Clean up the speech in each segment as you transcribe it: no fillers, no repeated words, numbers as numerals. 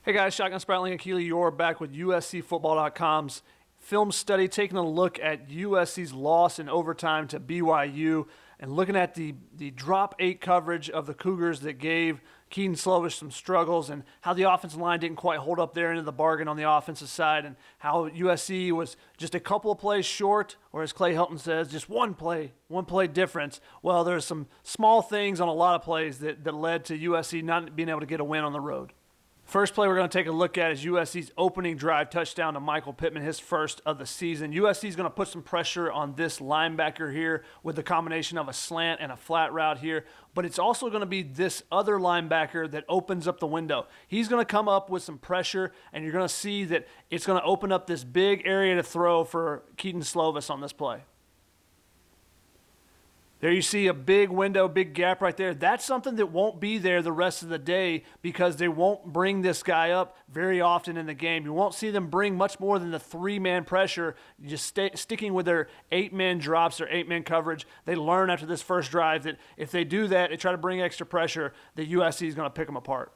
Hey guys, Shotgun Spratling and Keely, you're back with USCFootball.com's film study, taking a look at USC's loss in overtime to BYU and looking at the drop 8 coverage of the Cougars that gave Keaton Slovis some struggles and how the offensive line didn't quite hold up there into the bargain on the offensive side and how USC was just a couple of plays short, or as Clay Helton says, just one play difference. Well, there's some small things on a lot of plays that led to USC not being able to get a win on the road. First play we're going to take a look at is USC's opening drive touchdown to Michael Pittman, his first of the season. USC is going to put some pressure on this linebacker here with the combination of a slant and a flat route here, but it's also going to be this other linebacker that opens up the window. He's going to come up with some pressure, and you're going to see that it's going to open up this big area to throw for Keaton Slovis on this play. There you see a big window, big gap right there. That's something that won't be there the rest of the day because they won't bring this guy up very often in the game. You won't see them bring much more than the 3-man pressure, just sticking with their 8-man drops or 8-man coverage. They learn after this first drive that if they do that, they try to bring extra pressure, that USC is going to pick them apart.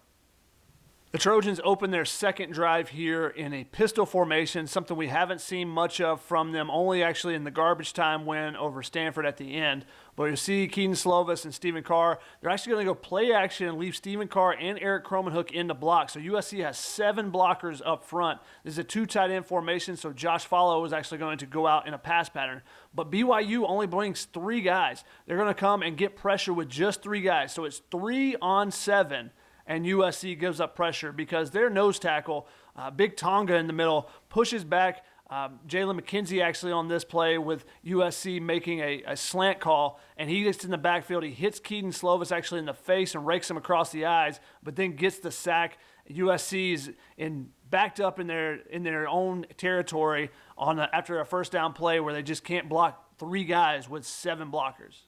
The Trojans open their second drive here in a pistol formation, something we haven't seen much of from them, only actually in the garbage time win over Stanford at the end. But you see Keaton Slovis and Stephen Carr, they're actually going to go play action and leave Stephen Carr and Eric Cromanhook in the block. So USC has 7 blockers up front. This is a 2 tight end formation, so Josh Follow is actually going to go out in a pass pattern. But BYU only brings 3 guys. They're going to come and get pressure with just 3 guys. So it's 3 on 7. And USC gives up pressure because their nose tackle, Big Tonga in the middle, pushes back Jalen McKenzie actually on this play with USC making a slant call, and he gets in the backfield. He hits Keaton Slovis actually in the face and rakes him across the eyes, but then gets the sack. USC is backed up in their own territory after a first down play where they just can't block 3 guys with 7 blockers.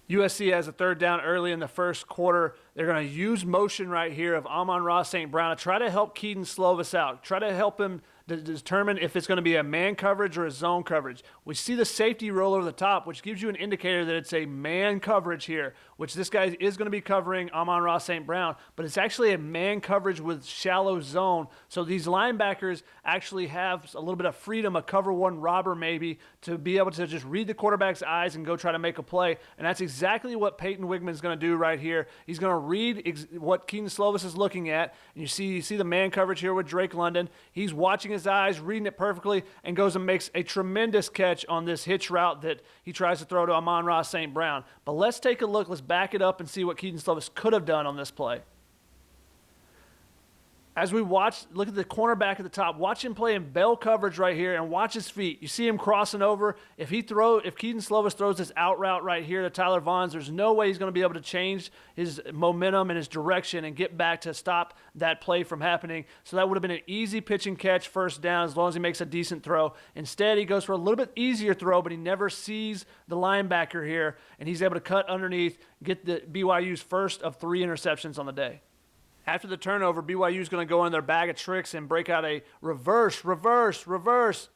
USC has a third down early in the first quarter. They're going to use motion right here of Amon-Ra St. Brown to try to help Keaton Slovis out, try to help him to determine if it's going to be a man coverage or a zone coverage. We see the safety roll over the top, which gives you an indicator that it's a man coverage here, which this guy is going to be covering Amon-Ra St. Brown, but it's actually a man coverage with shallow zone. So these linebackers actually have a little bit of freedom, a cover one robber maybe, to be able to just read the quarterback's eyes and go try to make a play. And that's exactly what Peyton Wigman is going to do right here. He's going to read what Keaton Slovis is looking at, and you see the man coverage here with Drake London. He's watching his eyes, reading it perfectly, and goes and makes a tremendous catch on this hitch route that he tries to throw to Amon-Ra St. Brown. But let's take a look. Let's back it up and see what Keaton Slovis could have done on this play. As we watch, look at the cornerback at the top. Watch him play in bell coverage right here and watch his feet. You see him crossing over. If Keaton Slovis throws this out route right here to Tyler Vaughns, there's no way he's going to be able to change his momentum and his direction and get back to stop that play from happening. So that would have been an easy pitch and catch first down as long as he makes a decent throw. Instead, he goes for a little bit easier throw, but he never sees the linebacker here, and he's able to cut underneath, get the BYU's first of 3 interceptions on the day. After the turnover, BYU is going to go in their bag of tricks and break out a reverse.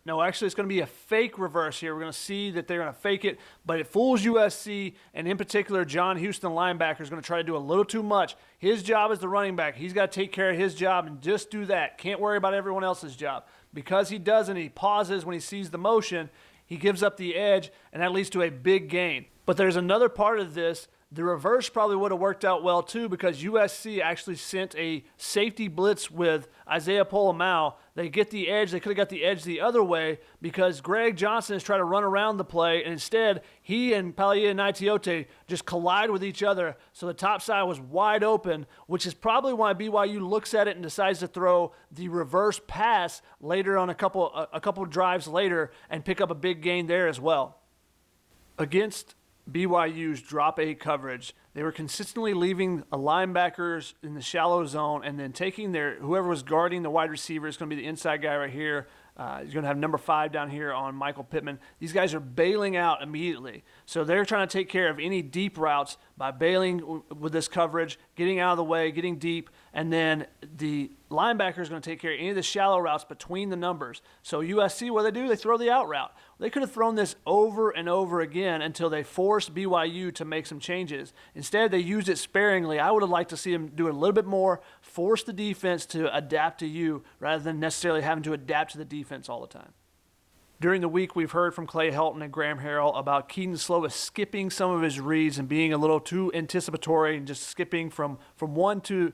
No, actually, it's going to be a fake reverse here. We're going to see that they're going to fake it, but it fools USC, and in particular, John Houston, linebacker, is going to try to do a little too much. His job is the running back. He's got to take care of his job and just do that. Can't worry about everyone else's job. Because he doesn't, he pauses when he sees the motion, he gives up the edge, and that leads to a big gain. But there's another part of this. The reverse probably would have worked out well too because USC actually sent a safety blitz with Isaiah Polamau. They get the edge. They could have got the edge the other way because Greg Johnson is trying to run around the play, and instead he and Palia Naitiote just collide with each other. So the top side was wide open, which is probably why BYU looks at it and decides to throw the reverse pass later on a couple drives later and pick up a big gain there as well. Against BYU's drop 8 coverage, they were consistently leaving linebackers in the shallow zone and then taking whoever was guarding the wide receiver is going to be the inside guy right here. He's going to have number 5 down here on Michael Pittman. These guys are bailing out immediately. So they're trying to take care of any deep routes by bailing with this coverage, getting out of the way, getting deep, and then the linebacker is going to take care of any of the shallow routes between the numbers. So USC, what do? They throw the out route. They could have thrown this over and over again until they forced BYU to make some changes. Instead, they used it sparingly. I would have liked to see them do it a little bit more, force the defense to adapt to you rather than necessarily having to adapt to the defense all the time. During the week, we've heard from Clay Helton and Graham Harrell about Kedon Slovis skipping some of his reads and being a little too anticipatory and just skipping from 1 to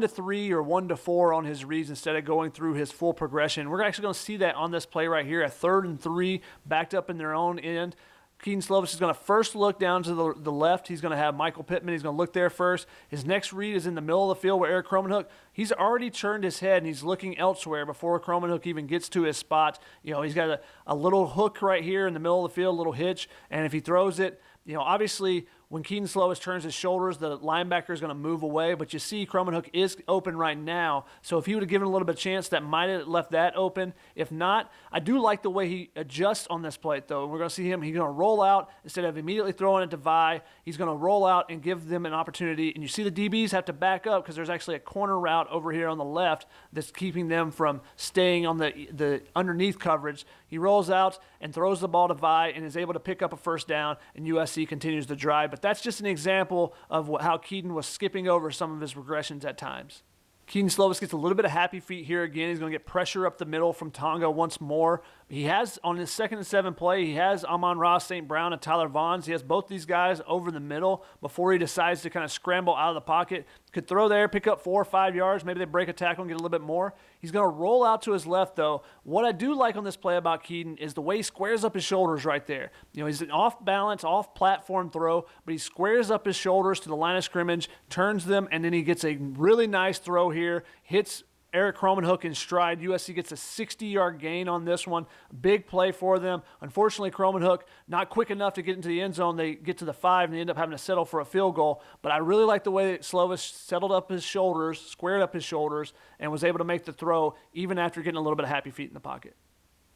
3 or 1 to 4 on his reads instead of going through his full progression. We're actually going to see that on this play right here, a 3rd and 3, backed up in their own end. Kedon Slovis is going to first look down to the left. He's going to have Michael Pittman. He's going to look there first. His next read is in the middle of the field where Eric Cromanhook. He's already turned his head and he's looking elsewhere before Cromanhook even gets to his spot. He's got a little hook right here in the middle of the field, a little hitch, and if he throws it, obviously when Kedon Slovis turns his shoulders, the linebacker is going to move away, but you see Cromanhook is open right now, so if he would have given a little bit of chance, that might have left that open. If not, I do like the way he adjusts on this play, though. We're going to see him, he's going to roll out instead of immediately throwing it to Vi. He's going to roll out and give them an opportunity, and you see the DBs have to back up because there's actually a corner route over here on the left that's keeping them from staying on the underneath coverage. He rolls out and throws the ball to Vi and is able to pick up a first down, and USC continues the drive. But that's just an example of how Kedon was skipping over some of his regressions at times. Kedon Slovis gets a little bit of happy feet here again. He's going to get pressure up the middle from Tonga once more. He has, on his 2nd and 7 play, he has Amon-Ra St. Brown and Tyler Vaughns. He has both these guys over the middle before he decides to kind of scramble out of the pocket. Could throw there, pick up 4 or 5 yards. Maybe they break a tackle and get a little bit more. He's going to roll out to his left, though. What I do like on this play about Kedon is the way he squares up his shoulders right there. He's an off-balance, off-platform throw, but he squares up his shoulders to the line of scrimmage, turns them, and then he gets a really nice throw here, hits Eric Cromanhook in stride. USC gets a 60-yard gain on this one. Big play for them. Unfortunately, Cromanhook not quick enough to get into the end zone. They get to the 5 and they end up having to settle for a field goal. But I really like the way that Slovis settled up his shoulders, squared up his shoulders, and was able to make the throw even after getting a little bit of happy feet in the pocket.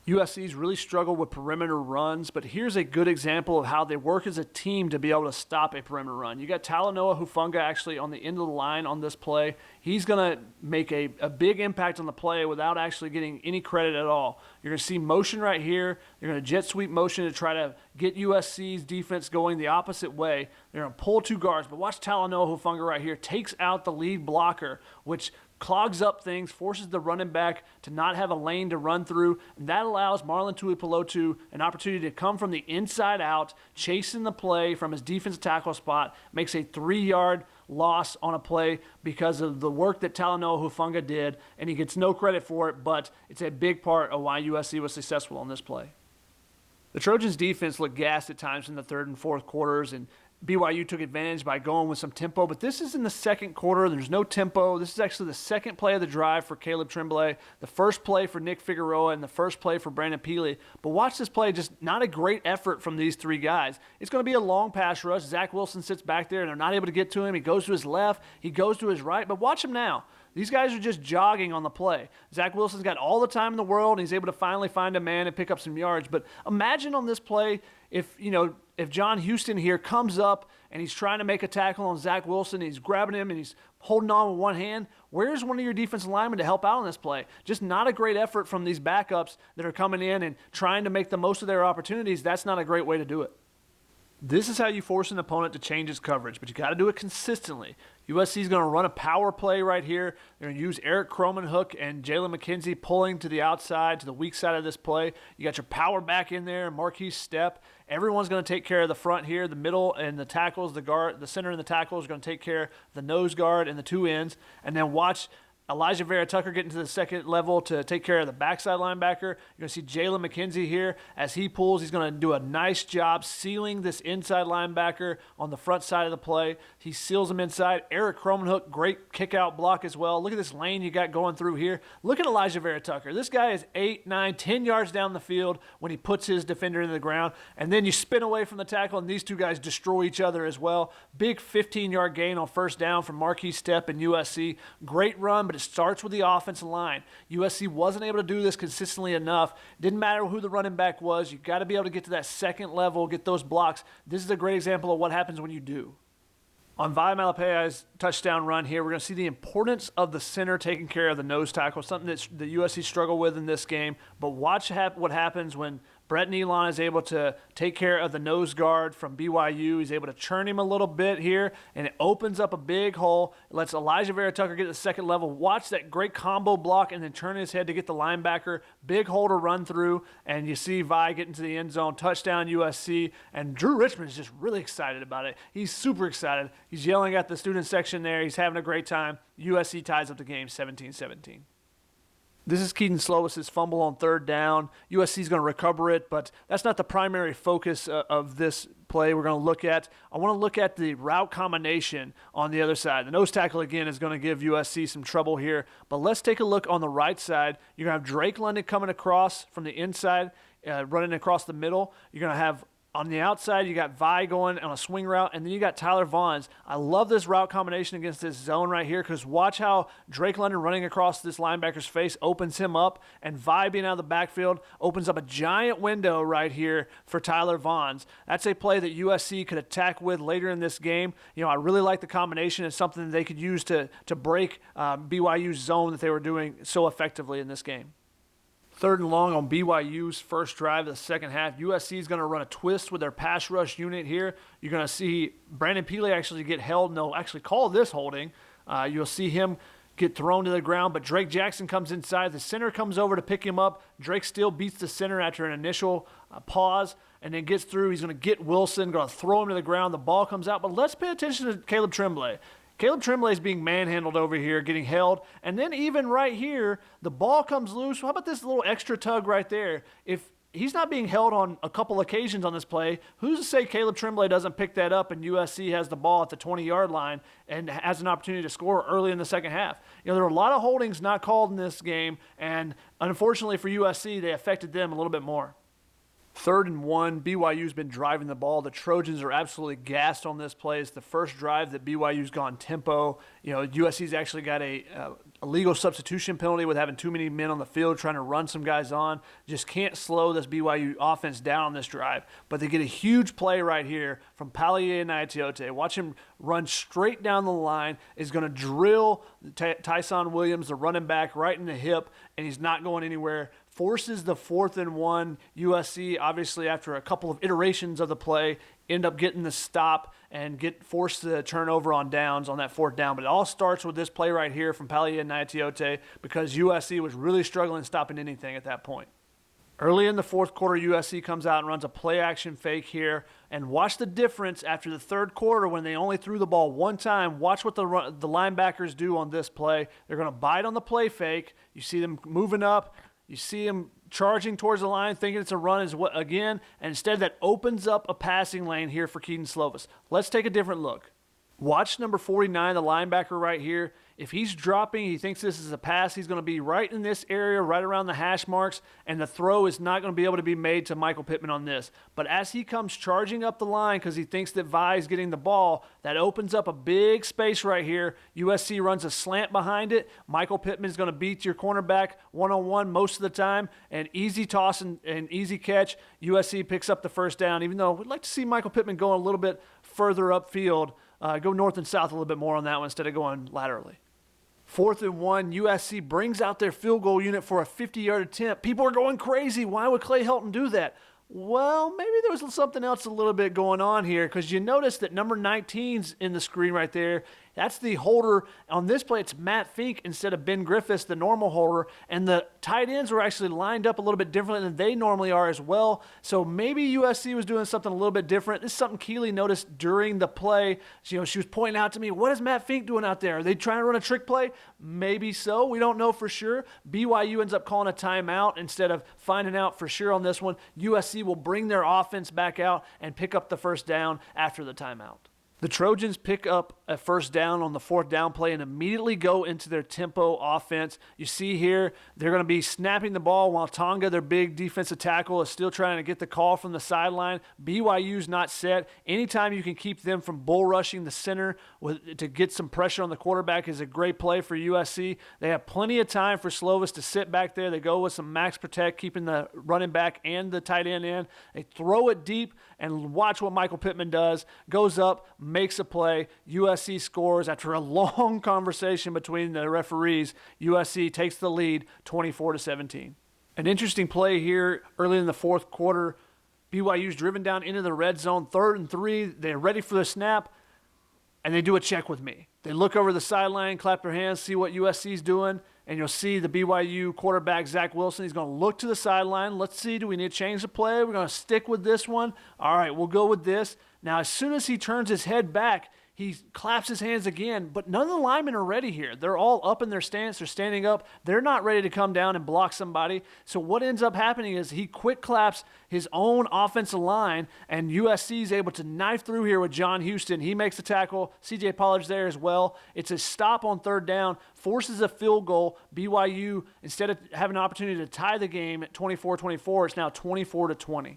USC's really struggled with perimeter runs, but here's a good example of how they work as a team to be able to stop a perimeter run. You got Talanoa Hufanga actually on the end of the line on this play. He's going to make a big impact on the play without actually getting any credit at all. You're going to see motion right here. They're going to jet sweep motion to try to get USC's defense going the opposite way. They're going to pull 2 guards, but watch Talanoa Hufanga right here. Takes out the lead blocker, which clogs up things, forces the running back to not have a lane to run through, and that allows Marlon Tuipulotu an opportunity to come from the inside out, chasing the play from his defensive tackle spot, makes a 3-yard loss on a play because of the work that Talanoa Hufanga did, and he gets no credit for it, but it's a big part of why USC was successful on this play. The Trojans' defense looked gassed at times in the 3rd and 4th quarters, and BYU took advantage by going with some tempo, but this is in the 2nd quarter. There's no tempo. This is actually the 2nd play of the drive for Caleb Tremblay, the 1st play for Nick Figueroa, and the 1st play for Brandon Peely. But watch this play, just not a great effort from these 3 guys. It's going to be a long pass rush. Zach Wilson sits back there, and they're not able to get to him. He goes to his left. He goes to his right. But watch him now. These guys are just jogging on the play. Zach Wilson's got all the time in the world, and he's able to finally find a man and pick up some yards. But imagine on this play if John Houston here comes up and he's trying to make a tackle on Zach Wilson, he's grabbing him and he's holding on with one hand. Where's one of your defensive linemen to help out on this play? Just not a great effort from these backups that are coming in and trying to make the most of their opportunities. That's not a great way to do it. This is how you force an opponent to change his coverage, but you got to do it consistently. USC is going to run a power play right here. They're going to use Eric Cromanhook and Jalen McKenzie pulling to the outside, to the weak side of this play. You got your power back in there, Marquise Stepp. Everyone's going to take care of the front here, the middle and the tackles, the guard, the center and the tackles are going to take care of the nose guard and the 2 ends. And then watch Elijah Vera Tucker getting to the 2nd level to take care of the backside linebacker. You're going to see Jalen McKenzie here. As he pulls, he's going to do a nice job sealing this inside linebacker on the front side of the play. He seals him inside. Eric Cromanhook, great kick-out block as well. Look at this lane you got going through here. Look at Elijah Vera Tucker. This guy is 8, 9, 10 yards down the field when he puts his defender into the ground. And then you spin away from the tackle, and these 2 guys destroy each other as well. Big 15-yard gain on 1st down from Marquise Stepp and USC. Great run, but it starts with the offensive line. USC wasn't able to do this consistently enough. Didn't matter who the running back was. You got to be able to get to that 2nd level, get those blocks. This is a great example of what happens when you do. On Vi Malapea's touchdown run here, we're going to see the importance of the center taking care of the nose tackle, something that the USC struggled with in this game. But watch what happens when Brett Nealon is able to take care of the nose guard from BYU. He's able to churn him a little bit here, and it opens up a big hole. It lets Elijah Vera Tucker get to the second level. Watch that great combo block and then turn his head to get the linebacker. Big hole to run through, and you see Vi get into the end zone. Touchdown USC, and Drew Richmond is just really excited about it. He's super excited. He's yelling at the student section there. He's having a great time. USC ties up the game 17-17. This is Keaton Slovis's fumble on third down. USC is going to recover it, but that's not the primary focus of this play we're going to look at. I want to look at the route combination on the other side. The nose tackle, again, is going to give USC some trouble here, but let's take a look on the right side. You're going to have Drake London coming across from the inside, running across the middle. You're going to have on the outside, you got Vi going on a swing route, and then you got Tyler Vaughns. I love this route combination against this zone right here because watch how Drake London running across this linebacker's face opens him up, and Vi being out of the backfield opens up a giant window right here for Tyler Vaughns. That's a play that USC could attack with later in this game. I really like the combination. It's something that they could use to break BYU's zone that they were doing so effectively in this game. Third and long on BYU's first drive of the second half. USC is going to run a twist with their pass rush unit here. You're going to see Brandon Peely actually get held, and they'll actually call this holding. You'll see him get thrown to the ground, but Drake Jackson comes inside. The center comes over to pick him up. Drake still beats the center after an initial pause and then gets through. He's going to get Wilson, going to throw him to the ground. The ball comes out, but let's pay attention to Caleb Tremblay. Caleb Tremblay is being manhandled over here, getting held. And then even right here, the ball comes loose. How about this little extra tug right there? If he's not being held on a couple occasions on this play, who's to say Caleb Tremblay doesn't pick that up and USC has the ball at the 20-yard line and has an opportunity to score early in the second half? There were a lot of holdings not called in this game, and unfortunately for USC, they affected them a little bit more. 3rd and 1, BYU's been driving the ball. The Trojans are absolutely gassed on this play. It's the first drive that BYU's gone tempo. USC's actually got a legal substitution penalty with having too many men on the field trying to run some guys on. Just can't slow this BYU offense down on this drive. But they get a huge play right here from Palier Naitiote. Watch him run straight down the line. Is going to drill Tyson Williams, the running back, right in the hip, and he's not going anywhere. Forces the 4th and 1. USC, obviously, after a couple of iterations of the play, end up getting the stop and get forced to turnover on downs on that 4th down. But it all starts with this play right here from Palier Naitiote because USC was really struggling stopping anything at that point. Early in the 4th quarter, USC comes out and runs a play-action fake here. And watch the difference after the 3rd quarter when they only threw the ball one time. Watch what the linebackers do on this play. They're going to bite on the play fake. You see them moving up. You see him charging towards the line, thinking it's a run again, and instead that opens up a passing lane here for Keaton Slovis. Let's take a different look. Watch number 49, the linebacker right here. If he's dropping, he thinks this is a pass, he's going to be right in this area, right around the hash marks, and the throw is not going to be able to be made to Michael Pittman on this. But as he comes charging up the line because he thinks that Vi is getting the ball, that opens up a big space right here. USC runs a slant behind it. Michael Pittman is going to beat your cornerback one-on-one most of the time, and easy toss and easy catch. USC picks up the first down, even though we'd like to see Michael Pittman going a little bit further upfield. Go north and south a little bit more on that one instead of going laterally. 4th and 1, USC brings out their field goal unit for a 50-yard attempt. People are going crazy. Why would Clay Helton do that? Well, maybe there was something else a little bit going on here because you notice that number 19's in the screen right there. That's the holder. On this play, it's Matt Fink instead of Ben Griffiths, the normal holder. And the tight ends were actually lined up a little bit differently than they normally are as well. So maybe USC was doing something a little bit different. This is something Keely noticed during the play. She was pointing out to me, what is Matt Fink doing out there? Are they trying to run a trick play? Maybe so. We don't know for sure. BYU ends up calling a timeout instead of finding out for sure on this one. USC will bring their offense back out and pick up the first down after the timeout. The Trojans pick up a first down on the 4th down play and immediately go into their tempo offense. You see here, they're going to be snapping the ball while Tonga, their big defensive tackle, is still trying to get the call from the sideline. BYU's not set. Anytime you can keep them from bull rushing the center to get some pressure on the quarterback is a great play for USC. They have plenty of time for Slovis to sit back there. They go with some max protect, keeping the running back and the tight end in. They throw it deep, and watch what Michael Pittman does. Goes up, makes a play. USC scores after a long conversation between the referees. USC takes the lead 24-17. An interesting play here early in the fourth quarter. BYU's driven down into the red zone, 3rd and 3. They're ready for the snap, and they do a check with me. They look over the sideline, clap their hands, see what USC's doing, and you'll see the BYU quarterback, Zach Wilson. He's going to look to the sideline. Let's see, do we need to change the play? We're going to stick with this one. All right, we'll go with this. Now, as soon as he turns his head back, he claps his hands again, but none of the linemen are ready here. They're all up in their stance. They're standing up. They're not ready to come down and block somebody. So what ends up happening is he quick claps his own offensive line, and USC is able to knife through here with John Houston. He makes the tackle. C.J. Pollard's there as well. It's a stop on 3rd down, forces a field goal. BYU, instead of having an opportunity to tie the game at 24-24, it's now 24-20.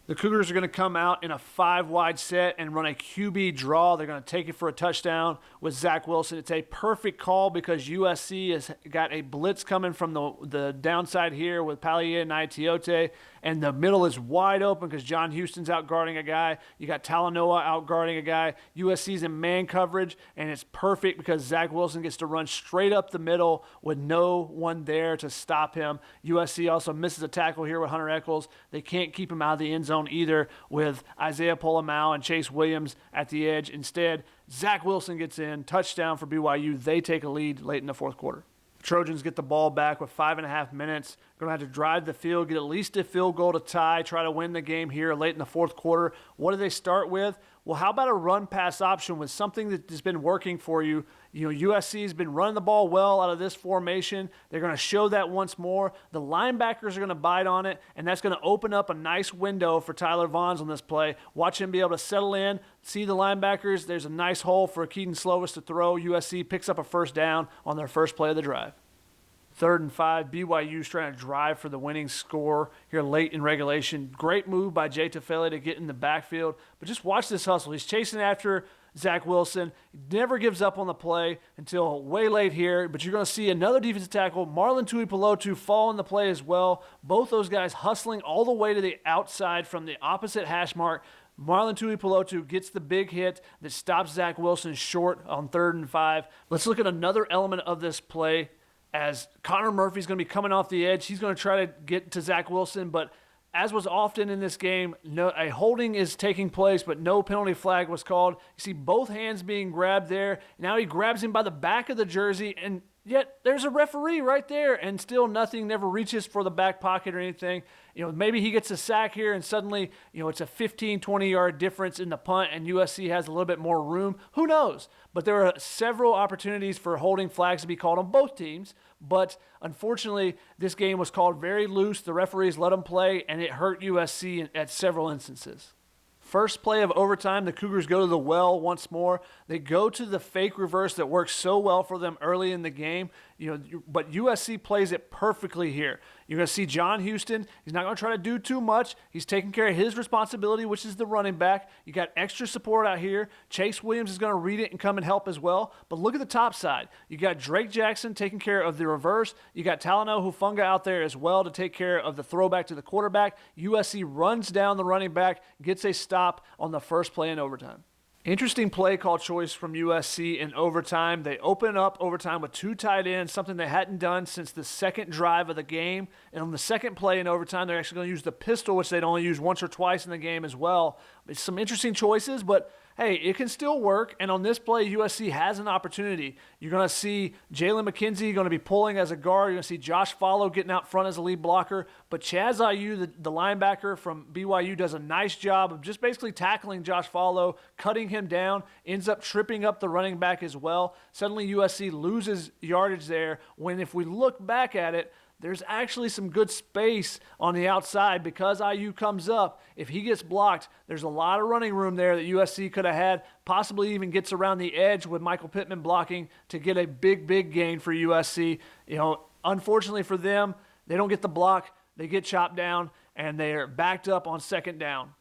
The Cougars are going to come out in a 5-wide set and run a QB draw. They're going to take it for a touchdown with Zach Wilson. It's a perfect call because USC has got a blitz coming from the downside here with Palia and Itiote, and the middle is wide open because John Houston's out guarding a guy. You got Talanoa out guarding a guy. USC's in man coverage, and it's perfect because Zach Wilson gets to run straight up the middle with no one there to stop him. USC also misses a tackle here with Hunter Echols. They can't keep him out of the end zone either with Isaiah Polamau and Chase Williams at the edge. Instead, Zach Wilson gets in, touchdown for BYU. They take a lead late in the fourth quarter. Trojans get the ball back with 5.5 minutes. Going to have to drive the field, get at least a field goal to tie, try to win the game here late in the fourth quarter. What do they start with? Well, how about a run-pass option with something that has been working for you? You know, USC has been running the ball well out of this formation. They're going to show that once more. The linebackers are going to bite on it, and that's going to open up a nice window for Tyler Vaughns on this play. Watch him be able to settle in, see the linebackers. There's a nice hole for Keaton Slovis to throw. USC picks up a first down on their first play of the drive. 3rd and 5, BYU's trying to drive for the winning score here late in regulation. Great move by Jay Tufele to get in the backfield. But just watch this hustle. He's chasing after Zach Wilson. He never gives up on the play until way late here. But you're going to see another defensive tackle, Marlon Tuipulotu, fall in the play as well. Both those guys hustling all the way to the outside from the opposite hash mark. Marlon Tuipulotu gets the big hit that stops Zach Wilson short on 3rd and 5. Let's look at another element of this play. As Connor Murphy's going to be coming off the edge, he's going to try to get to Zach Wilson, but as was often in this game, a holding is taking place, but no penalty flag was called. You see both hands being grabbed there. Now he grabs him by the back of the jersey, and yet there's a referee right there, and still nothing, never reaches for the back pocket or anything. You know, maybe he gets a sack here, and suddenly, you know, it's a 15, 20-yard difference in the punt, and USC has a little bit more room. Who knows? But there are several opportunities for holding flags to be called on both teams. But unfortunately, this game was called very loose. The referees let them play, and it hurt USC at several instances. First play of overtime, the Cougars go to the well once more. They go to the fake reverse that works so well for them early in the game. But USC plays it perfectly here. You're going to see John Houston. He's not going to try to do too much. He's taking care of his responsibility, which is the running back. You got extra support out here. Chase Williams is going to read it and come and help as well. But look at the top side. You got Drake Jackson taking care of the reverse. You got Talanoa Hufanga out there as well to take care of the throwback to the quarterback. USC runs down the running back, gets a stop on the first play in overtime. Interesting play call choice from USC in overtime. They open up overtime with 2 tight ends, something they hadn't done since the second drive of the game. And on the second play in overtime, they're actually going to use the pistol, which they'd only use once or twice in the game as well. It's some interesting choices, but hey, it can still work. And on this play, USC has an opportunity. You're going to see Jalen McKenzie going to be pulling as a guard. You're going to see Josh Follow getting out front as a lead blocker. But Chaz Ayu, the linebacker from BYU, does a nice job of just basically tackling Josh Follow, cutting him down, ends up tripping up the running back as well. Suddenly USC loses yardage there when, if we look back at it, there's actually some good space on the outside because IU comes up. If he gets blocked, there's a lot of running room there that USC could have had, possibly even gets around the edge with Michael Pittman blocking to get a big, big gain for USC. You know, unfortunately for them, they don't get the block. They get chopped down, and they are backed up on second down.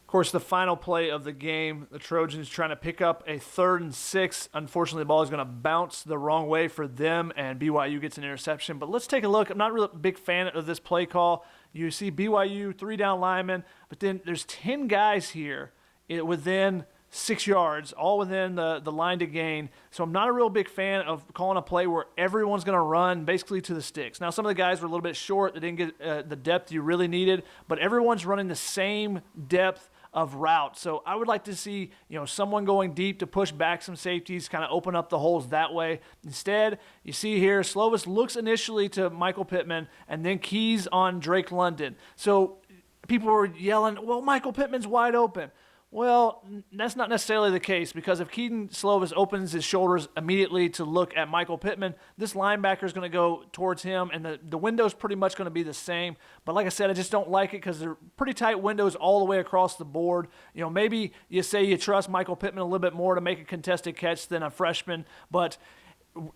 Of course, the final play of the game, the Trojans trying to pick up a 3rd and 6. Unfortunately, the ball is going to bounce the wrong way for them, and BYU gets an interception. But let's take a look. I'm not really a big fan of this play call. You see BYU, 3 down linemen, but then there's 10 guys here within 6 yards, all within the line to gain. So I'm not a real big fan of calling a play where everyone's going to run basically to the sticks. Now, some of the guys were a little bit short. They didn't get the depth you really needed, but everyone's running the same depth of route. So I would like to see, someone going deep to push back some safeties, kind of open up the holes that way. Instead, you see here, Slovis looks initially to Michael Pittman and then keys on Drake London. So people were yelling, well, Michael Pittman's wide open. Well, that's not necessarily the case, because if Keaton Slovis opens his shoulders immediately to look at Michael Pittman, this linebacker is going to go towards him, and the window's pretty much going to be the same. But like I said, I just don't like it because they're pretty tight windows all the way across the board. Maybe you say you trust Michael Pittman a little bit more to make a contested catch than a freshman, but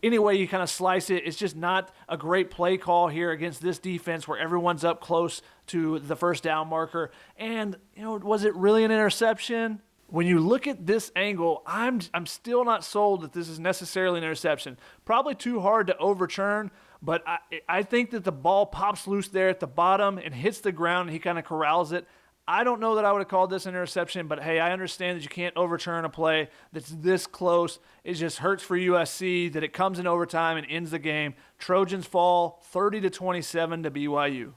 anyway you kind of slice it, it's just not a great play call here against this defense where everyone's up close to the first down marker. And, was it really an interception? When you look at this angle, I'm still not sold that this is necessarily an interception. Probably too hard to overturn, but I think that the ball pops loose there at the bottom and hits the ground, and he kind of corrals it. I don't know that I would have called this an interception, but hey, I understand that you can't overturn a play that's this close. It just hurts for USC that it comes in overtime and ends the game. Trojans fall 30-27 to BYU.